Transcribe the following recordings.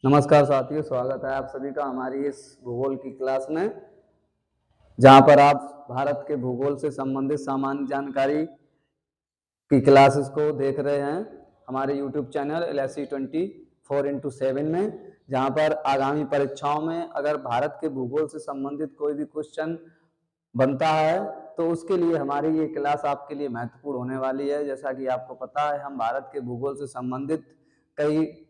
नमस्कार साथियों, स्वागत है आप सभी का हमारी इस भूगोल की क्लास में, जहां पर आप भारत के भूगोल से संबंधित सामान्य जानकारी की क्लासेस को देख रहे हैं हमारे यूट्यूब चैनल LSC24x7 में। जहां पर आगामी परीक्षाओं में अगर भारत के भूगोल से संबंधित कोई भी क्वेश्चन बनता है तो उसके लिए हमारी ये क्लास आपके लिए महत्वपूर्ण होने वाली है। जैसा कि आपको पता है, हम भारत के भूगोल से संबंधित कई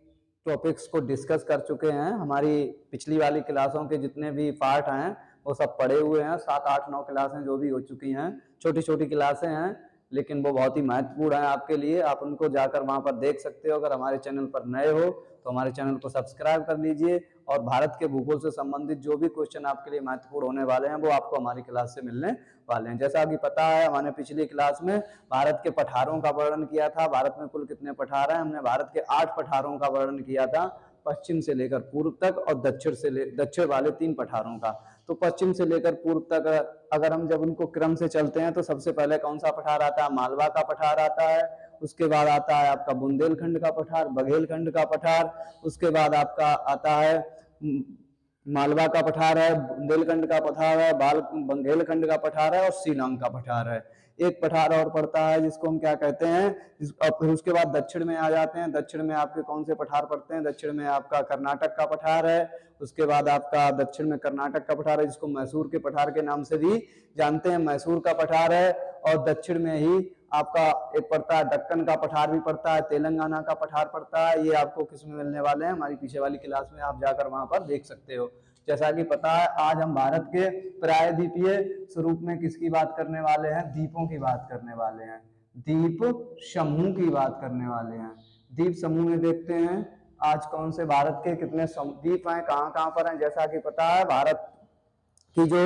टॉपिक्स को डिस्कस कर चुके हैं। हमारी पिछली वाली क्लासों के जितने भी पार्ट हैं वो सब पढ़े हुए हैं। 7, 8, 9 क्लासें जो भी हो चुकी हैं, छोटी छोटी क्लासें हैं, लेकिन वो बहुत ही महत्वपूर्ण है आपके लिए। आप उनको जाकर वहां पर देख सकते हो। अगर हमारे चैनल पर नए हो तो हमारे चैनल को सब्सक्राइब कर लीजिए, और भारत के भूगोल से संबंधित जो भी क्वेश्चन आपके लिए महत्वपूर्ण होने वाले हैं वो आपको हमारी क्लास से मिलने वाले हैं। जैसा कि पता है, हमने पिछली क्लास में भारत के पठारों का वर्णन किया था। भारत में कुल कितने पठार हैं? हमने भारत के 8 पठारों का वर्णन किया था, पश्चिम से लेकर पूर्व तक, और दक्षिण वाले 3 पठारों का। तो पश्चिम से लेकर पूर्व तक अगर हम जब उनको क्रम से चलते हैं तो सबसे पहले कौन सा पठार आता है? मालवा का पठार आता है। उसके बाद आता है आपका बुंदेलखंड का पठार, बघेलखंड का पठार। उसके बाद आपका आता है मालवा का पठार है, बुंदेलखंड का पठार है, बघेलखंड का पठार है, और शिलांग का पठार है। एक पठार और पड़ता है जिसको हम क्या कहते हैं, और फिर उसके बाद दक्षिण में आ जाते हैं। दक्षिण में आपके कौन से पठार पड़ते हैं? दक्षिण में आपका कर्नाटक का पठार है। उसके बाद आपका दक्षिण में कर्नाटक का पठार है, जिसको मैसूर के पठार के नाम से भी जानते हैं, मैसूर का पठार है। और दक्षिण में ही आपका एक पड़ता है दक्कन का पठार भी पड़ता है, तेलंगाना का पठार पड़ता है। ये आपको किसमें मिलने वाले हैं? हमारी पीछे वाली क्लास में आप जाकर वहां पर देख सकते हो। जैसा कि पता है, आज हम भारत के प्रायद्वीपीय स्वरूप में किसकी बात करने वाले हैं? द्वीपों की बात करने वाले हैं, द्वीप समूह की बात करने वाले हैं। द्वीप समूह में देखते हैं आज कौन से भारत के कितने द्वीप हैं, कहाँ कहाँ पर हैं। जैसा कि पता है, भारत कि जो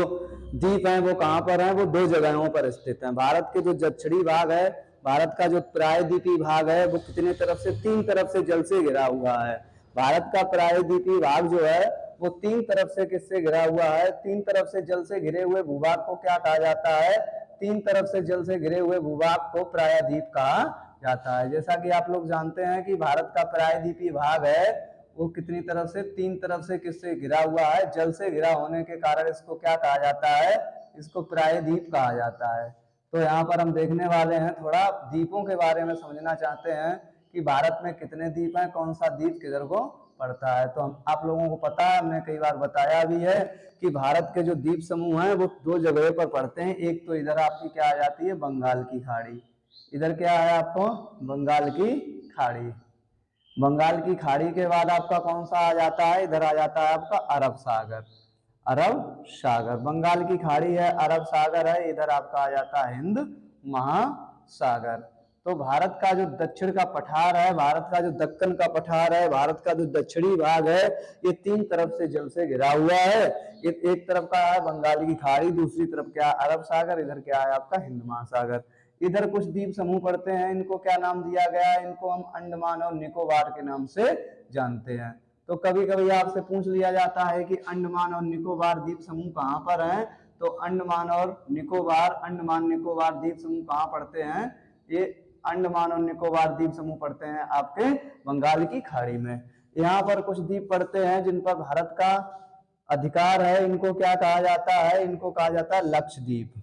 द्वीप हैं वो कहाँ पर हैं? वो 2 जगहों पर स्थित हैं। भारत के जो दक्षिणी भाग है, भारत का जो प्रायद्वीपीय भाग है, वो कितने तरफ से? 3 तरफ से जल से घिरा हुआ है। भारत का प्रायद्वीपीय भाग जो है वो 3 तरफ से किससे घिरा हुआ है? 3 तरफ से जल से घिरे हुए भूभाग को क्या कहा जाता है? 3 तरफ से जल से घिरे हुए भूभाग को प्रायद्वीप कहा जाता है। जैसा कि आप लोग जानते हैं कि भारत का प्रायद्वीपीय भाग है वो कितनी तरफ से? 3 तरफ से किससे घिरा हुआ है? जल से घिरा होने के कारण इसको क्या कहा जाता है? इसको प्रायद्वीप कहा जाता है। तो यहाँ पर हम देखने वाले हैं, थोड़ा द्वीपों के बारे में समझना चाहते हैं कि भारत में कितने द्वीप हैं, कौन सा द्वीप किधर को पड़ता है। तो आप लोगों को पता है, हमने कई बार बताया भी है कि भारत के जो द्वीप समूह हैं वो 2 जगह पर पड़ते हैं। एक तो इधर आपकी क्या आ जाती है? बंगाल की खाड़ी। इधर क्या है आपको? बंगाल की खाड़ी। बंगाल की खाड़ी के बाद आपका कौन सा आ जाता है? इधर आ जाता है आपका अरब सागर। अरब सागर, बंगाल की खाड़ी है, अरब सागर है, इधर आपका आ जाता है हिंद महासागर। तो भारत का जो दक्षिण का पठार है, भारत का जो दक्कन का पठार है, भारत का जो दक्षिणी भाग है, ये 3 तरफ से जल से घिरा हुआ है। एक तरफ का है बंगाल की खाड़ी, दूसरी तरफ क्या है? अरब सागर, इधर क्या है आपका? हिंद महासागर। इधर कुछ द्वीप समूह पड़ते हैं, इनको क्या नाम दिया गया है? इनको हम अंडमान और निकोबार के नाम से जानते हैं। तो कभी कभी आपसे पूछ लिया जाता है कि अंडमान और निकोबार द्वीप समूह कहाँ पर हैं? तो अंडमान निकोबार द्वीप समूह कहाँ पड़ते हैं? ये अंडमान और निकोबार द्वीप समूह पड़ते हैं आपके बंगाल की खाड़ी में। यहाँ पर कुछ द्वीप पड़ते हैं जिन पर भारत का अधिकार है। इनको क्या कहा जाता है? इनको कहा जाता है लक्षद्वीप।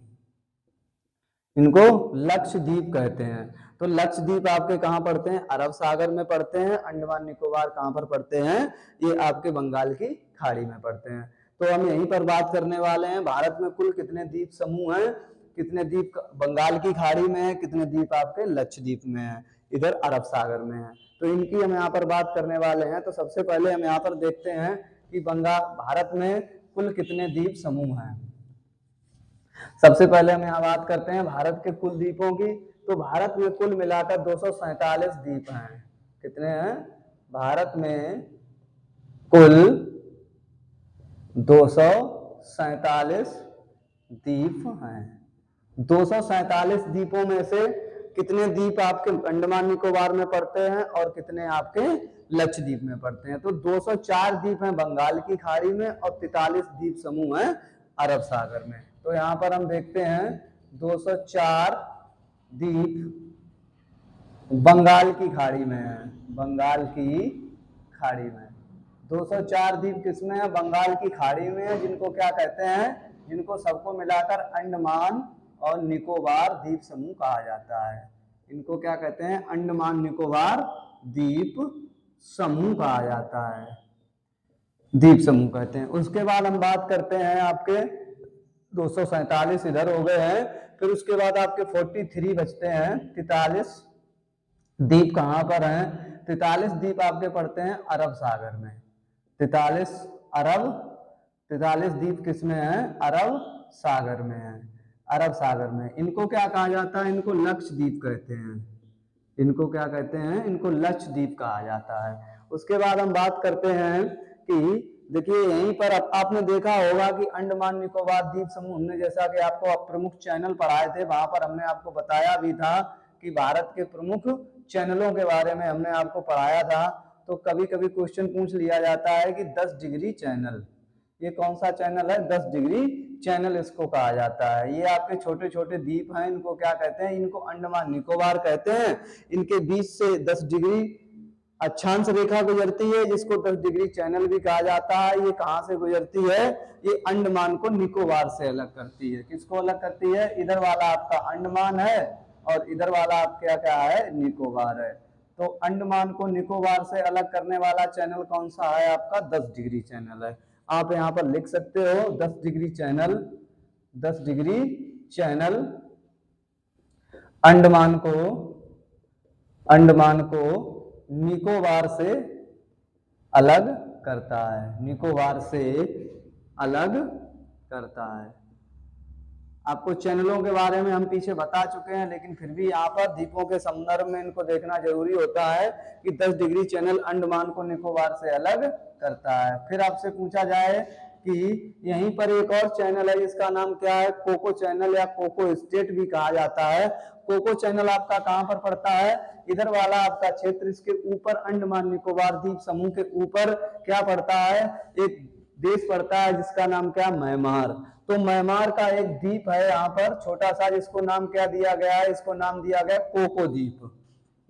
इनको लक्षद्वीप कहते हैं। तो लक्षद्वीप आपके कहाँ पड़ते हैं? अरब सागर में पड़ते हैं। अंडमान निकोबार कहाँ पर पड़ते हैं? ये आपके बंगाल की खाड़ी में पड़ते हैं। तो हम यहीं पर बात करने वाले हैं, भारत में कुल कितने द्वीप समूह हैं, कितने द्वीप बंगाल की खाड़ी में है, कितने द्वीप आपके लक्षद्वीप में है, इधर अरब सागर में है। तो इनकी हम यहाँ पर बात करने वाले हैं। तो सबसे पहले हम यहाँ पर देखते हैं कि भारत में कुल कितने द्वीप समूह हैं। सबसे पहले हम यहाँ बात करते हैं भारत के कुल द्वीपों की। तो भारत में कुल मिलाकर 247 द्वीप हैं। कितने हैं? भारत में कुल 247 द्वीप हैं। 247 द्वीपों में से कितने द्वीप आपके अंडमान निकोबार में पड़ते हैं और कितने आपके लक्षद्वीप में पड़ते हैं? तो 204 द्वीप हैं बंगाल की खाड़ी में और 43 द्वीप समूह हैं अरब सागर में। तो यहाँ पर हम देखते हैं 204 द्वीप बंगाल की खाड़ी में है, बंगाल की खाड़ी में 204 द्वीप किसमें है? बंगाल की खाड़ी में है, जिनको क्या कहते हैं? जिनको सबको मिलाकर अंडमान और निकोबार द्वीप समूह कहा जाता है। इनको क्या कहते हैं? अंडमान निकोबार द्वीप समूह कहा जाता है, द्वीप समूह कहते हैं। उसके बाद हम बात करते हैं आपके 247 इधर हो गए हैं, फिर उसके बाद आपके 43 बचते हैं। 43 द्वीप कहाँ पर हैं? 43 द्वीप आपके पड़ते हैं अरब सागर में। 43 द्वीप किसमें है? अरब सागर में है, अरब सागर में। इनको क्या कहा जाता है? इनको लक्षद्वीप कहते हैं। इनको क्या कहते हैं? इनको लक्षद्वीप कहा जाता है। उसके बाद हम बात करते हैं कि देखिए यहीं पर आपने देखा होगा कि अंडमान निकोबार द्वीप समूह, हमने जैसा कि आपको प्रमुख चैनल पढ़ाए थे, वहां पर हमने आपको बताया भी था कि भारत के प्रमुख चैनलों के बारे में हमने आपको पढ़ाया था। तो कभी कभी क्वेश्चन पूछ लिया जाता है कि 10 डिग्री चैनल, ये कौन सा चैनल है? 10 डिग्री चैनल इसको कहा जाता है। ये आपके छोटे छोटे द्वीप हैं, इनको क्या कहते हैं? इनको अंडमान निकोबार कहते हैं। इनके बीच से 10 डिग्री अक्षांश रेखा गुजरती है, जिसको 10 डिग्री चैनल भी कहा जाता है। ये कहाँ से गुजरती है? ये अंडमान को निकोबार से अलग करती है। किसको अलग करती है? इधर वाला आपका अंडमान है और इधर वाला आपका क्या है? निकोबार है। तो अंडमान को निकोबार से अलग करने वाला चैनल कौन सा है? आपका 10 डिग्री चैनल है। आप यहाँ पर लिख सकते हो 10 degree channel, 10 degree channel Andaman को निकोबार से अलग करता है, निकोबार से अलग करता है। आपको चैनलों के बारे में हम पीछे बता चुके हैं, लेकिन फिर भी यहाँ पर द्वीपों के संदर्भ में इनको देखना जरूरी होता है कि 10 डिग्री चैनल अंडमान को निकोबार से अलग करता है। फिर आपसे पूछा जाए कि यहीं पर एक और चैनल है, जिसका नाम क्या है? कोको चैनल या कोको स्टेट भी कहा जाता है। कोको चैनल आपका कहाँ पर पड़ता है? इधर वाला आपका क्षेत्र, इसके ऊपर अंडमान निकोबार द्वीप समूह के ऊपर क्या पड़ता है? एक देश पड़ता है जिसका नाम क्या? म्यांमार। तो म्यांमार का एक द्वीप है यहाँ पर छोटा सा, जिसको नाम क्या दिया गया है? इसको नाम दिया गया कोको द्वीप।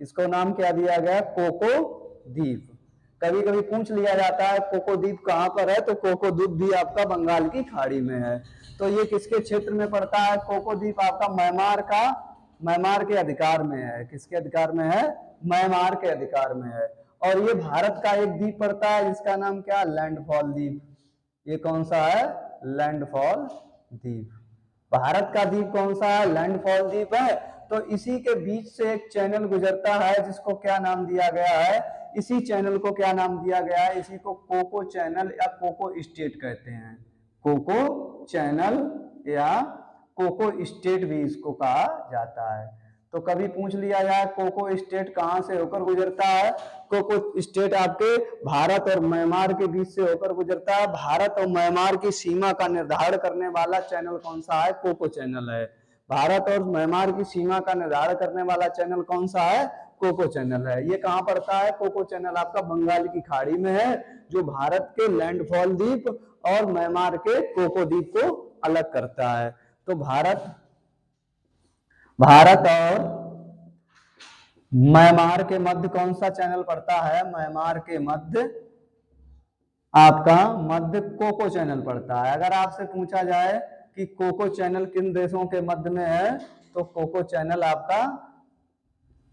इसको नाम क्या दिया गया? कोको द्वीप। कभी कभी पूछ लिया जाता है कोको द्वीप कहाँ पर है, तो कोको द्वीप भी आपका बंगाल की खाड़ी में है। तो ये किसके क्षेत्र में पड़ता है? कोको द्वीप आपका म्यांमार के अधिकार में है। किसके अधिकार में है? म्यांमार के अधिकार में है। और ये भारत का एक द्वीप पड़ता है जिसका नाम क्या? लैंडफॉल द्वीप। ये कौन सा है? लैंडफॉल द्वीप। भारत का द्वीप कौन सा है? लैंडफॉल द्वीप है। तो इसी के बीच से एक चैनल गुजरता है, जिसको क्या नाम दिया गया है? इसी चैनल को क्या नाम दिया गया है? इसी को कोको चैनल या कोको स्टेट कहते हैं। कोको चैनल या कोको स्टेट भी इसको कहा जाता है। तो कभी पूछ लिया जाए कोको स्टेट कहां से होकर गुजरता है? कोको स्टेट आपके भारत और म्यांमार के बीच से होकर गुजरता है। भारत और म्यांमार की सीमा का निर्धारण करने वाला चैनल कौन सा है? कोको चैनल है। भारत और म्यांमार की सीमा का निर्धारण करने वाला चैनल कौन सा है? कोको चैनल है। ये कहाँ पड़ता है? कोको चैनल आपका बंगाल की खाड़ी में है, जो भारत के लैंडफॉल द्वीप और म्यांमार के कोको द्वीप को अलग करता है। तो भारत और म्यांमार के मध्य कौन सा चैनल पड़ता है? म्यांमार के मध्य आपका मध्य कोको चैनल पड़ता है। अगर आपसे पूछा जाए कि कोको चैनल किन देशों के मध्य में है, तो कोको चैनल आपका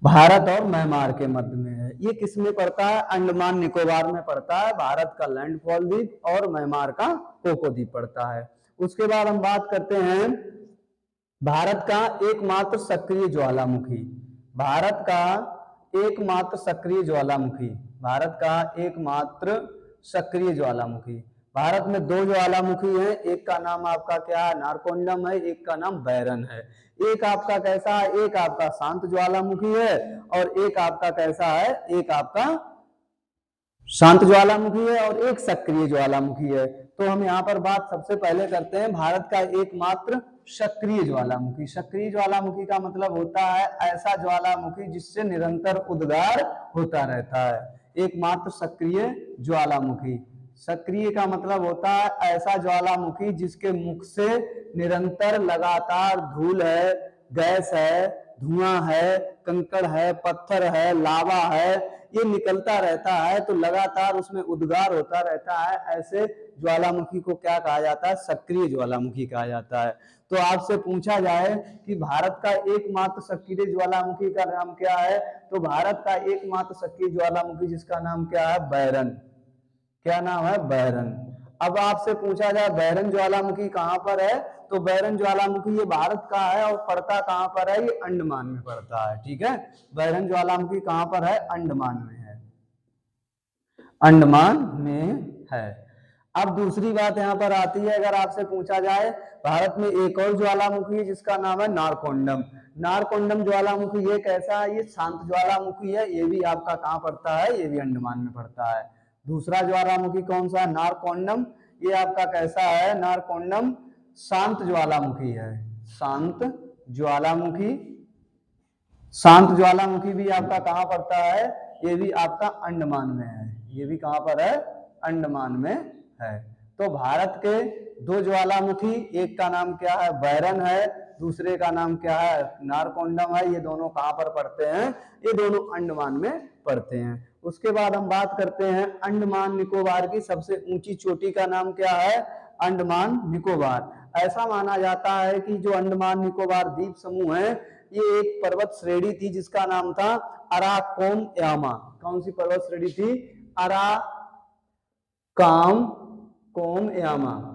भारत और म्यांमार के मध्य में है। ये किस में पड़ता है? अंडमान निकोबार में पड़ता है। भारत का लैंडफॉल द्वीप और म्यांमार का कोको द्वीप पड़ता है। उसके बाद हम बात करते हैं भारत का एकमात्र सक्रिय ज्वालामुखी। भारत का एकमात्र सक्रिय ज्वालामुखी। भारत का एकमात्र सक्रिय ज्वालामुखी। भारत में 2 ज्वालामुखी हैं, एक का नाम आपका क्या है? नारकोंडम है, एक का नाम बैरन है। एक आपका कैसा है? एक आपका शांत ज्वालामुखी है और एक आपका कैसा है? एक आपका शांत ज्वालामुखी है और एक सक्रिय ज्वालामुखी है। तो हम यहाँ पर बात सबसे पहले करते हैं भारत का एकमात्र सक्रिय ज्वालामुखी। सक्रिय ज्वालामुखी का मतलब होता है ऐसा ज्वालामुखी जिससे निरंतर उद्गार होता रहता है। एकमात्र सक्रिय ज्वालामुखी। सक्रिय का मतलब होता है ऐसा ज्वालामुखी जिसके मुख से निरंतर लगातार धूल है, गैस है, धुआं है, कंकड़ है, पत्थर है, लावा है, ये निकलता रहता है तो लगातार उसमें उद्गार होता रहता है, ऐसे ज्वालामुखी को क्या कहा जाता है? सक्रिय ज्वालामुखी कहा जाता है। तो आपसे पूछा जाए कि भारत का एकमात्र सक्रिय ज्वालामुखी का नाम क्या है, तो भारत का एकमात्र सक्रिय ज्वालामुखी जिसका नाम क्या है? बैरन। क्या नाम है? बैरन। अब आपसे पूछा जाए बैरन ज्वालामुखी कहां पर है, तो बैरन ज्वालामुखी ये भारत का है और पड़ता कहां पर है? ये अंडमान में पड़ता है। ठीक है, बैरन ज्वालामुखी कहां पर है? अंडमान में है, अंडमान में है। अब दूसरी बात यहां पर आती है, अगर आपसे पूछा जाए भारत में एक और ज्वालामुखी है जिसका नाम है नारकोंडम। नारकोंडम ज्वालामुखी ये कैसा है? ये शांत ज्वालामुखी है, ये भी आपका कहां पड़ता है? ये भी अंडमान में पड़ता है। दूसरा ज्वालामुखी कौन सा है? नारकोंडम। ये आपका कैसा है? नारकोंडम शांत ज्वालामुखी है, शांत ज्वालामुखी। शांत ज्वालामुखी भी आपका कहां पड़ता है? ये भी आपका अंडमान में है, ये भी कहां पर है? अंडमान में है। तो भारत के दो ज्वालामुखी, एक का नाम क्या है? बैरन है, दूसरे का नाम क्या है? नारकोंडम है। ये दोनों कहां पर पड़ते हैं? ये दोनों अंडमान में पड़ते हैं। उसके बाद हम बात करते हैं अंडमान निकोबार की सबसे ऊंची चोटी का नाम क्या है? अंडमान निकोबार। ऐसा माना जाता है कि जो अंडमान निकोबार द्वीप समूह है, ये एक पर्वत श्रेणी थी जिसका नाम था अराकोम यामा। कौन सी पर्वत श्रेणी थी? अराकाम यामा।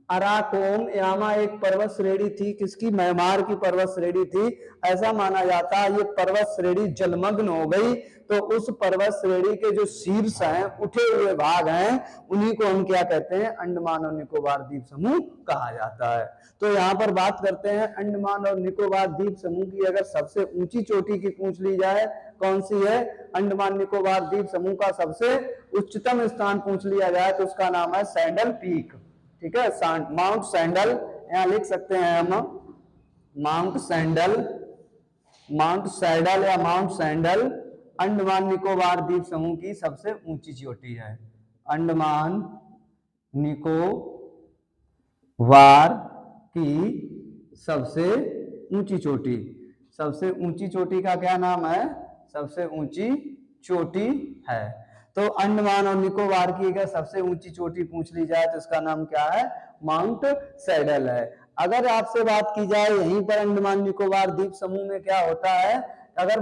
अराकोम यामा एक पर्वत श्रेणी थी, किसकी? म्यांमार की पर्वत श्रेणी थी। ऐसा माना जाता है ये पर्वत श्रेणी जलमग्न हो गई तो उस पर्वत श्रेणी के जो शीर्ष हैं, उठे हुए भाग हैं, उन्हीं को हम क्या कहते हैं? अंडमान और निकोबार द्वीप समूह कहा जाता है। तो यहाँ पर बात करते हैं अंडमान और निकोबार द्वीप समूह की। अगर सबसे ऊंची चोटी की पूछ ली जाए, कौन सी है? अंडमान निकोबार द्वीप समूह का सबसे उच्चतम स्थान पूछ लिया जाए तो उसका नाम है सैंडल पीक। ठीक है, माउंट सैंडल, यहां लिख सकते हैं हम माउंट सैंडल, माउंट सैडल या माउंट सैंडल अंडमान निकोबार द्वीप समूह की सबसे ऊंची चोटी है। अंडमान निकोबार की सबसे ऊंची चोटी, सबसे ऊंची चोटी का क्या नाम है? सबसे ऊंची चोटी है। तो अंडमान और निकोबार की अगर सबसे ऊंची चोटी पूछ ली जाए तो इसका नाम क्या है? माउंट सैडल है। अगर आपसे बात की जाए यहीं पर अंडमान निकोबार द्वीप समूह में क्या होता है, अगर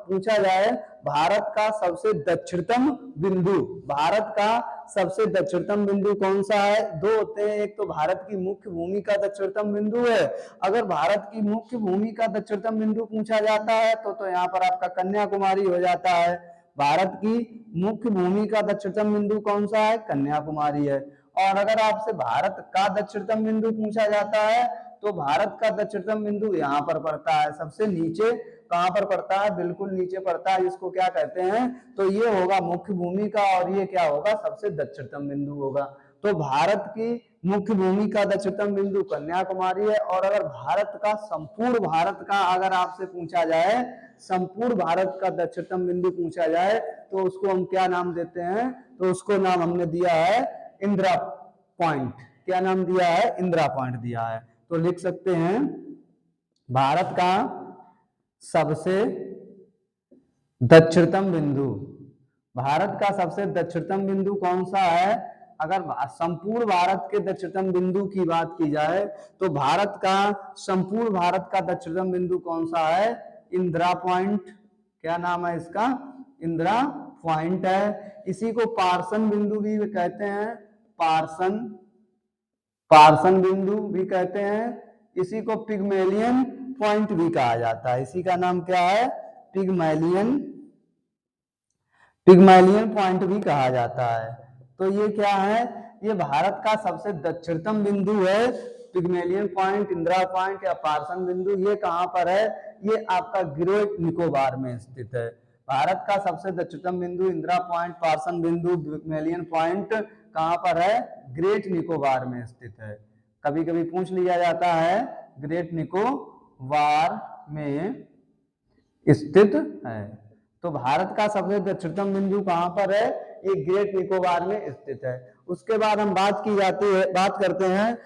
पूछा जाए भारत का सबसे दक्षिणतम बिंदु, भारत का सबसे दक्षिणतम बिंदु कौन सा है? दो होते हैं, एक तो भारत की मुख्य भूमि का दक्षिणतम बिंदु है। अगर भारत की मुख्य भूमि का दक्षिणतम बिंदु पूछा जाता है तो यहाँ पर आपका कन्याकुमारी हो जाता है। भारत की मुख्य भूमि का दक्षिणतम बिंदु कौन सा है? कन्याकुमारी है। और अगर आपसे भारत का दक्षिणतम बिंदु पूछा जाता है तो भारत का दक्षिणतम बिंदु यहाँ पर पड़ता है, सबसे नीचे। कहां पर पड़ता है? बिल्कुल नीचे पड़ता है, जिसको क्या कहते हैं? तो ये होगा मुख्य भूमि का और ये क्या होगा? सबसे दक्षिणतम बिंदु होगा। तो भारत की मुख्य भूमि का दक्षिणतम बिंदु कन्याकुमारी है। और अगर भारत का, संपूर्ण भारत का अगर आपसे पूछा जाए, संपूर्ण भारत का दक्षिणतम बिंदु पूछा जाए तो उसको हम क्या नाम देते हैं? तो उसको नाम हमने दिया है इंदिरा पॉइंट। क्या नाम दिया है? इंदिरा पॉइंट दिया है। तो लिख सकते हैं भारत का सबसे दक्षिणतम बिंदु, भारत का सबसे दक्षिणतम बिंदु कौन सा है? अगर संपूर्ण भारत के दक्षिणतम बिंदु की बात की जाए तो भारत का, संपूर्ण भारत का दक्षिणतम बिंदु कौन सा है? इंदिरा पॉइंट। क्या नाम है इसका? इंदिरा पॉइंट है। इसी को पार्सन बिंदु भी कहते हैं, पार्सन, पार्सन बिंदु भी कहते हैं। इसी को पिग्मेलियन पॉइंट भी कहा जाता है। इसी का नाम क्या है? पिग्मेलियन, पिग्मेलियन पॉइंट भी कहा जाता है। तो ये क्या है? ये भारत का सबसे दक्षिणतम बिंदु है। पिग्मेलियन पॉइंट, इंदिरा पॉइंट या पार्सन बिंदु, ये कहां पर है? ये आपका ग्रेट निकोबार में स्थित है। भारत का सबसे दक्षिणतम बिंदु इंदिरा पॉइंट, पार्सन बिंदु, पिग्मेलियन पॉइंट कहां पर है? ग्रेट निकोबार में स्थित है। कभी कभी पूछ लिया जाता है ग्रेट निकोबार में स्थित है। तो भारत का सबसे दक्षिणतम बिंदु कहां पर है? ये ग्रेट निकोबार में स्थित है। उसके बाद हम बात करते हैं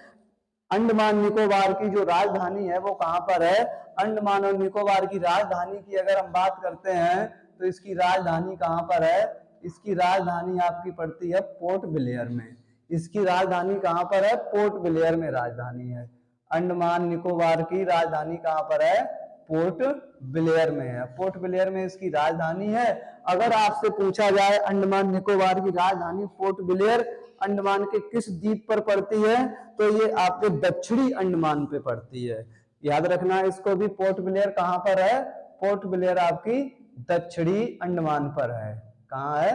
अंडमान निकोबार की जो राजधानी है वो कहां पर है? अंडमान और निकोबार की राजधानी की अगर हम बात करते हैं तो इसकी राजधानी कहाँ पर है? इसकी राजधानी आपकी पड़ती है पोर्ट ब्लेयर में। इसकी राजधानी कहाँ पर है? पोर्ट ब्लेयर में राजधानी है। अंडमान निकोबार की राजधानी कहाँ पर है? पोर्ट ब्लेयर में है। पोर्ट ब्लेयर में इसकी राजधानी है। अगर आपसे पूछा जाए अंडमान निकोबार की राजधानी पोर्ट ब्लेयर अंडमान के किस द्वीप पर पड़ती है, तो ये आपके दक्षिणी अंडमान पे पड़ती है। याद रखना इसको भी। पोर्ट ब्लेयर कहाँ पर है? पोर्ट ब्लेयर आपकी दक्षिणी अंडमान पर है। कहाँ है?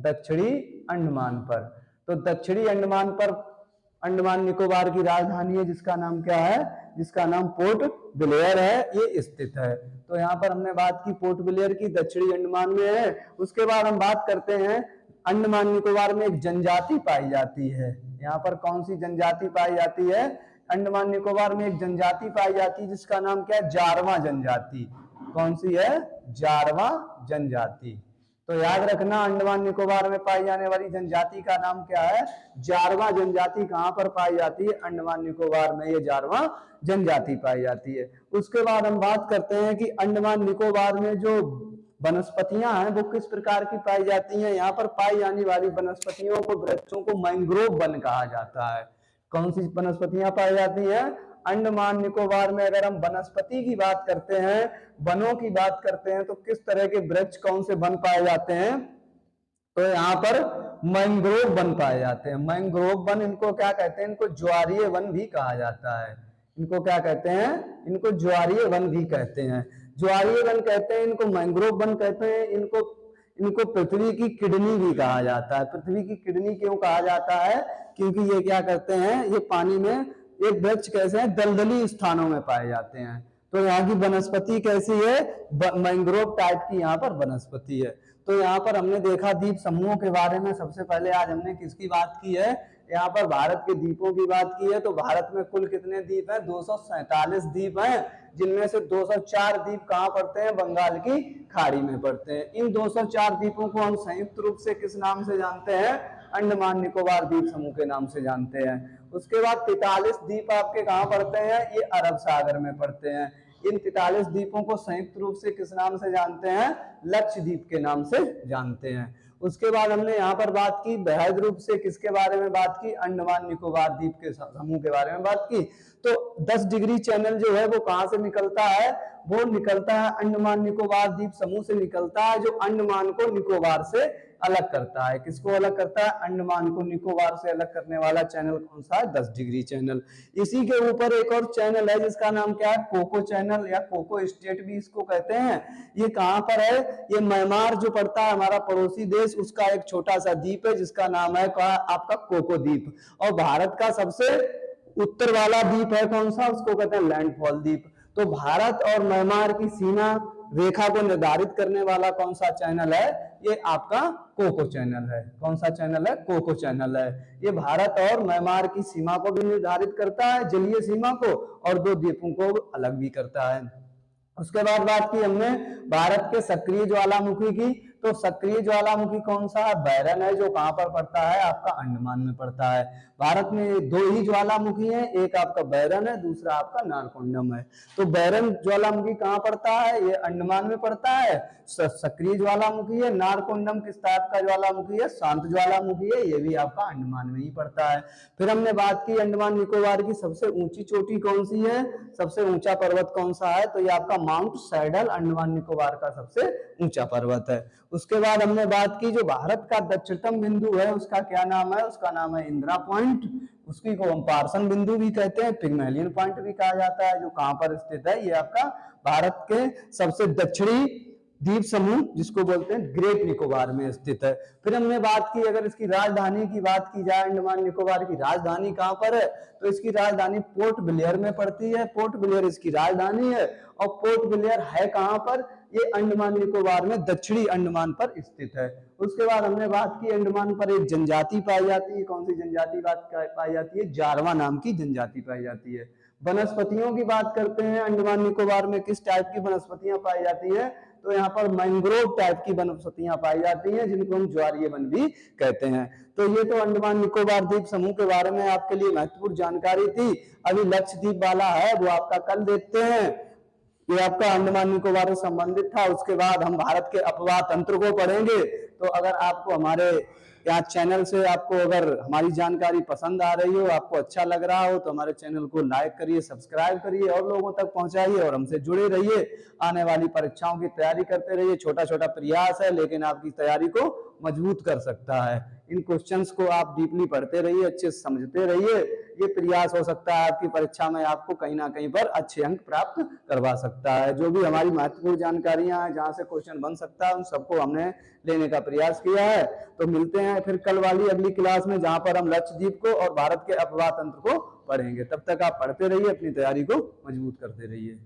दक्षिणी अंडमान पर। तो दक्षिणी अंडमान पर अंडमान निकोबार की राजधानी है जिसका नाम क्या है? जिसका नाम पोर्ट ब्लेयर है, ये स्थित है। तो यहाँ पर हमने बात की पोर्ट ब्लेयर की, दक्षिणी अंडमान में है। उसके बाद हम बात करते हैं अंडमान निकोबार में एक जनजाति पाई जाती है। यहाँ पर कौन सी जनजाति पाई जाती है? अंडमान निकोबार में एक जनजाति पाई जाती है जिसका नाम क्या है? जारवा जनजाति। कौन सी है? जारवा जनजाति। तो याद रखना अंडमान निकोबार में पाई जाने वाली जनजाति का नाम क्या है? जारवा जनजाति। कहां पर पाई जाती है? अंडमान निकोबार में ये जारवा जनजाति पाई जाती है। उसके बाद हम बात करते हैं कि अंडमान निकोबार में जो वनस्पतियां हैं वो किस प्रकार की पाई जाती हैं। यहाँ पर पाई जाने वाली वनस्पतियों को, वृक्षों को मैंग्रोव वन कहा जाता है। कौन सी वनस्पतियां पाई जाती हैं? अंडमान निकोबार में अगर हम वनस्पति की बात करते हैं, वनों की बात करते हैं, तो किस तरह के वृक्ष, कौन से वन पाए जाते हैं? तो यहाँ पर मैंग्रोव वन पाए जाते हैं। मैंग्रोव वन, इनको क्या कहते हैं? इनको ज्वारीय वन भी कहा जाता है। इनको क्या कहते हैं? इनको ज्वारीय वन भी कहते हैं। ज्वारीय वन कहते हैं, इनको मैंग्रोव वन कहते हैं। इनको पृथ्वी की किडनी भी कहा जाता है। पृथ्वी की किडनी क्यों कहा जाता है? क्योंकि ये क्या करते हैं? ये पानी में, एक वृक्ष कैसे हैं? दलदली स्थानों में पाए जाते हैं। तो यहाँ की वनस्पति कैसी है? मैंग्रोव टाइप की यहाँ पर वनस्पति है। तो यहाँ पर हमने देखा द्वीप समूहों के बारे में। सबसे पहले आज हमने किसकी बात की है? यहाँ पर भारत के द्वीपों की बात की है। तो भारत में कुल कितने द्वीप हैं? 247 द्वीप हैं, जिनमें से 204 द्वीप कहाँ पड़ते हैं? बंगाल की खाड़ी में पड़ते हैं। इन 204 द्वीपों को हम संयुक्त रूप से किस नाम से जानते हैं? अंडमान निकोबार द्वीप समूह के नाम से जानते हैं। उसके बाद 43 द्वीप आपके कहाँ पड़ते हैं? ये अरब सागर में पड़ते हैं। इन 43 द्वीपों को संयुक्त रूप से किस नाम से जानते हैं? लक्षद्वीप के नाम से जानते हैं। उसके बाद हमने यहाँ पर बात की वृहद रूप से किसके बारे में बात की? अंडमान निकोबार द्वीप के समूह के बारे में बात की। तो 10 डिग्री चैनल जो है वो कहाँ से निकलता है? वो निकलता है अंडमान निकोबार द्वीप समूह से निकलता है, जो अंडमान को निकोबार से अलग करता है। किसको अलग करता है? अंडमान को निकोबार से अलग करने वाला चैनल कौन सा है? 10 डिग्री चैनल। इसी के ऊपर एक और चैनल है जिसका नाम क्या है? कोको चैनल या कोको स्टेट भी इसको कहते हैं। ये कहां पर है? ये म्यांमार जो पड़ता है हमारा पड़ोसी देश, उसका एक छोटा सा द्वीप है जिसका नाम है आपका कोको द्वीप। और भारत का सबसे उत्तर वाला द्वीप है कौन सा? उसको कहते हैं लैंडफॉल द्वीप। तो भारत और म्यांमार की सीमा रेखा को निर्धारित करने वाला कौन सा चैनल है? ये आपका कोको चैनल है। कौन सा चैनल है? कोको चैनल है। ये भारत और म्यांमार की सीमा को भी निर्धारित करता है, जलीय सीमा को, और दो द्वीपों को अलग भी करता है। उसके बाद बात की हमने भारत के सक्रिय ज्वालामुखी की। तो सक्रिय ज्वालामुखी कौन सा है? बैरन है, जो कहां पर पड़ता है? आपका अंडमान में पड़ता है। भारत में 2 ही ज्वालामुखी हैं, एक आपका बैरन है, दूसरा आपका नारकोंडम है। तो बैरन ज्वालामुखी कहां पड़ता है? ये अंडमान में पड़ता है। सक्रिय ज्वालामुखी है। नारकोंडम किस टाइप का ज्वालामुखी है? शांत ज्वालामुखी है, ये भी आपका अंडमान में ही पड़ता है। फिर हमने बात की अंडमान निकोबार की सबसे ऊंची चोटी कौन सी है? सबसे ऊंचा पर्वत कौन सा है? तो ये आपका माउंट सैडल अंडमान निकोबार का सबसे ऊंचा पर्वत है। उसके बाद हमने बात की जो भारत का दक्षिणतम बिंदु है उसका क्या नाम है? उसका नाम है इंदिरा पॉइंट। उसकी को हम पार्सन बिंदु भी कहते हैं, पिग्मेलियन पॉइंट भी कहा जाता है, जो कहां पर स्थित है? ये आपका भारत के सबसे दक्षिणी द्वीप समूह जिसको बोलते हैं ग्रेट निकोबार में स्थित है। फिर हमने बात की, अगर इसकी राजधानी की बात की जाए, अंडमान निकोबार की राजधानी कहां पर है? तो इसकी राजधानी पोर्ट ब्लेयर में पड़ती है। पोर्ट ब्लेयर इसकी राजधानी है। और पोर्ट ब्लेयर है कहां पर? ये अंडमान निकोबार में दक्षिणी अंडमान पर स्थित है। उसके बाद हमने बात की अंडमान पर एक जनजाति पाई जाती है। कौन सी जनजाति पाई जाती है? जारवा नाम की जनजाति पाई जाती है। वनस्पतियों की बात करते हैं, अंडमान निकोबार में किस टाइप की वनस्पतियां पाई जाती है? तो यहाँ पर मैंग्रोव टाइप की वनस्पतियां पाई जाती हैं, जिनको हम ज्वारीय वन भी कहते हैं। तो ये तो अंडमान निकोबार द्वीप समूह के बारे में आपके लिए महत्वपूर्ण जानकारी थी। अभी लक्षद्वीप वाला है वो आपका कल देखते हैं। ये आपका अंडमान निकोबार से संबंधित था। उसके बाद हम भारत के अपवाह तंत्र को पढ़ेंगे। तो अगर आपको हमारे यहाँ चैनल से आपको अगर हमारी जानकारी पसंद आ रही हो, आपको अच्छा लग रहा हो, तो हमारे चैनल को लाइक करिए, सब्सक्राइब करिए और लोगों तक पहुंचाइए और हमसे जुड़े रहिए। आने वाली परीक्षाओं की तैयारी करते रहिए। छोटा छोटा प्रयास है लेकिन आपकी तैयारी को मजबूत कर सकता है। इन क्वेश्चंस को आप डीपली पढ़ते रहिए, अच्छे से समझते रहिए। ये प्रयास हो सकता है आपकी परीक्षा में आपको कहीं ना कहीं पर अच्छे अंक प्राप्त करवा सकता है। जो भी हमारी महत्वपूर्ण जानकारियां हैं, जहां से क्वेश्चन बन सकता है, उन सबको हमने लेने का प्रयास किया है। तो मिलते हैं फिर कल वाली अगली क्लास में, जहां पर हम लक्षद्वीप को और भारत के अपवाह तंत्र को पढ़ेंगे। तब तक आप पढ़ते रहिए, अपनी तैयारी को मजबूत करते रहिए।